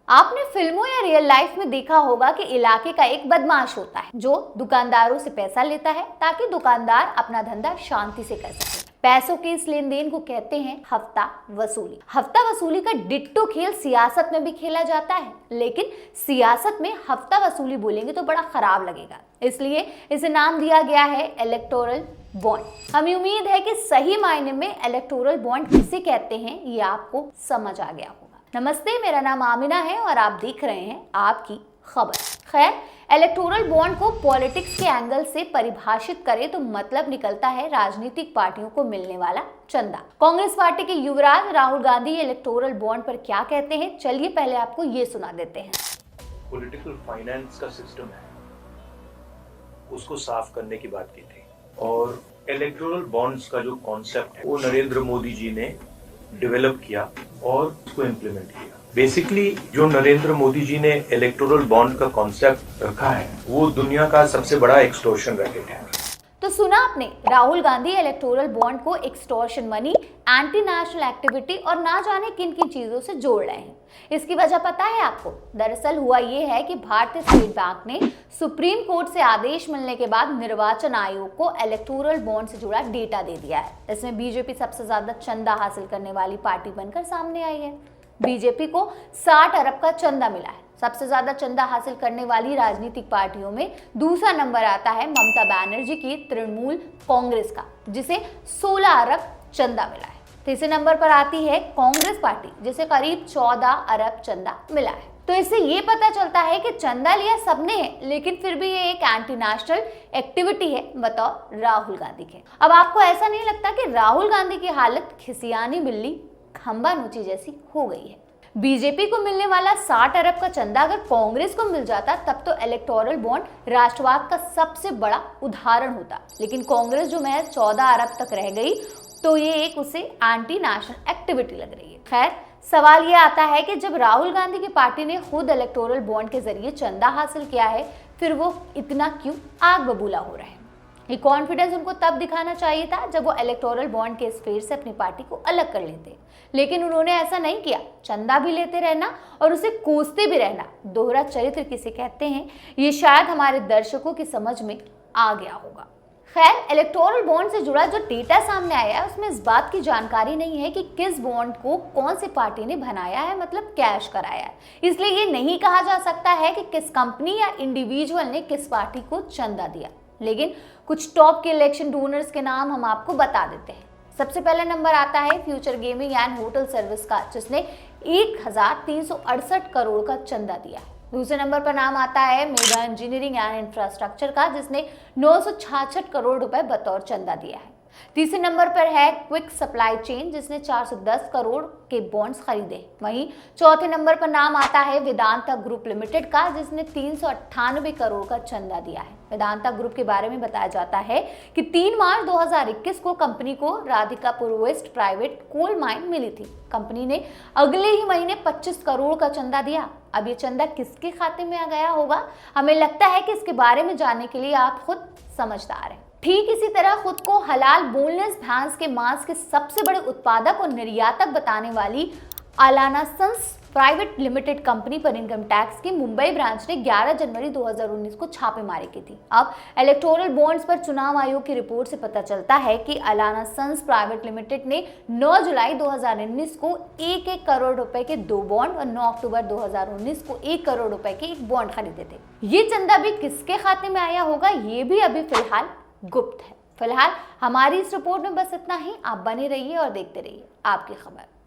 आपने फिल्मों या रियल लाइफ में देखा होगा कि इलाके का एक बदमाश होता है जो दुकानदारों से पैसा लेता है ताकि दुकानदार अपना धंधा शांति से कर सके। पैसों के इस लेन देन को कहते हैं हफ्ता वसूली। हफ्ता वसूली का डिट्टो खेल सियासत में भी खेला जाता है, लेकिन सियासत में हफ्ता वसूली बोलेंगे तो बड़ा खराब लगेगा, इसलिए इसे नाम दिया गया है इलेक्टोरल बॉन्ड। हमें उम्मीद है कि सही मायने में इलेक्टोरल बॉन्ड किसे कहते हैं ये आपको समझ आ गया होगा। नमस्ते, मेरा नाम आमिना है और आप देख रहे हैं आपकी खबर। खैर, इलेक्टोरल बॉन्ड को पॉलिटिक्स के एंगल से परिभाषित करें तो मतलब निकलता है राजनीतिक पार्टियों को मिलने वाला चंदा। कांग्रेस पार्टी के युवराज राहुल गांधी इलेक्टोरल बॉन्ड पर क्या कहते हैं, चलिए पहले आपको ये सुना देते हैं। पॉलिटिकल फाइनेंस का सिस्टम है, उसको साफ करने की बात की थी और इलेक्टोरल बॉन्ड्स का जो कॉन्सेप्ट है वो नरेंद्र मोदी जी ने डेवलप किया और उसको इम्प्लीमेंट किया। बेसिकली जो नरेंद्र मोदी जी ने इलेक्टोरल बॉन्ड का कॉन्सेप्ट रखा है वो दुनिया का सबसे बड़ा एक्सटॉर्शन रैकेट है। तो सुना आपने, राहुल गांधी इलेक्टोरल बॉन्ड को extortion money, anti national activity और ना जाने किन किन चीजों से जोड़ रहे हैं। इसकी वजह पता है आपको? दरअसल हुआ ये है कि भारतीय स्टेट बैंक ने सुप्रीम कोर्ट से आदेश मिलने के बाद निर्वाचन आयोग को इलेक्टोरल बॉन्ड से जुड़ा डेटा दे दिया है। इसमें बीजेपी सबसे ज्यादा चंदा हासिल करने वाली पार्टी बनकर सामने आई है। बीजेपी को 60 अरब का चंदा मिला है। सबसे ज्यादा चंदा हासिल करने वाली राजनीतिक पार्टियों में दूसरा नंबर आता है ममता बनर्जी की तृणमूल कांग्रेस का, जिसे 16 अरब चंदा मिला है। तीसरे नंबर पर आती है कांग्रेस पार्टी, जिसे करीब 14 अरब चंदा मिला है। तो इससे ये पता चलता है कि चंदा लिया सबने है, लेकिन फिर भी ये एक एंटी नेशनल एक्टिविटी है बतौर राहुल गांधी के। अब आपको ऐसा नहीं लगता कि राहुल गांधी की हालत खिसियानी बिल्ली खंबा नोची जैसी हो गई है? बीजेपी को मिलने वाला 60 अरब का चंदा अगर कांग्रेस को मिल जाता तब तो इलेक्टोरल बॉन्ड राष्ट्रवाद का सबसे बड़ा उदाहरण होता, लेकिन कांग्रेस जो महज 14 अरब तक रह गई तो ये एक उसे एंटी नेशनल एक्टिविटी लग रही है। खैर, सवाल ये आता है कि जब राहुल गांधी की पार्टी ने खुद इलेक्टोरल बॉन्ड के जरिए चंदा हासिल किया है, फिर वो इतना क्यों आग बबूला हो रहे हैं? ये कॉन्फिडेंस उनको तब दिखाना चाहिए था जब वो इलेक्टोरल बॉन्ड के इस फेर से अपनी पार्टी को अलग कर लेते, लेकिन उन्होंने ऐसा नहीं किया। चंदा भी लेते रहना और उसे कोसते भी रहना, दोहरा चरित्र किसे कहते हैं, ये शायद हमारे दर्शकों की समझ में आ गया होगा। खैर, इलेक्टोरल बॉन्ड से जुड़ा जो डेटा सामने आया है उसमें इस बात की जानकारी नहीं है कि किस बॉन्ड को कौन सी पार्टी ने बनाया है, मतलब कैश कराया है। इसलिए ये नहीं कहा जा सकता है कि किस कंपनी या इंडिविजुअल ने किस पार्टी को चंदा दिया, लेकिन कुछ टॉप के इलेक्शन डोनर्स के नाम हम आपको बता देते हैं। सबसे पहला नंबर आता है future gaming and hotel service का, जिसने 1368 करोड़ का चंदा दिया है। दूसरे नंबर पर नाम आता है मेगा इंजीनियरिंग एंड इंफ्रास्ट्रक्चर का, जिसने 966 करोड़ रुपए बतौर चंदा दिया है। तीसरे नंबर पर है क्विक सप्लाई चेन, जिसने 410 करोड़ के बॉन्ड्स खरीदे। वहीं चौथे नंबर पर नाम आता है वेदांता ग्रुप लिमिटेड का, जिसने 398 करोड़ का चंदा दिया है। वेदांता ग्रुप के बारे में बताया जाता है कि 3 मार्च 2021 को कंपनी को Radhikapur West private coal mine मिली थी। कंपनी ने अगले ही महीने 25 करोड़ का चंदा दिया। अब ये चंदा किसके खाते में आ गया होगा? हमें लगता है कि इसके बारे में जानने के लिए आप खुद समझदार हैं। ठीक इसी तरह खुद को हलाल बोनलेस भैंस के मांस के सबसे बड़े उत्पादक और निर्यातक बताने वाली Allana sons private limited company पर इनकम टैक्स की मुंबई ब्रांच ने 11 जनवरी 2019 को छापेमारी की थी। अब इलेक्टोरल बॉन्ड्स पर चुनाव आयोग की रिपोर्ट से पता चलता है कि अलाना सन्स प्राइवेट लिमिटेड ने 9 जुलाई 2019 को 1-1 करोड़ रुपए के 2 बॉन्ड और 9 अक्टूबर 2019 को 1 करोड़ रुपए के 1 बॉन्ड खरीदे थे। ये चंदा भी किसके खाते में आया होगा, ये भी अभी फिलहाल गुप्त है। फिलहाल हमारी इस रिपोर्ट में बस इतना ही। आप बने रहिए और देखते रहिए आपकी खबर।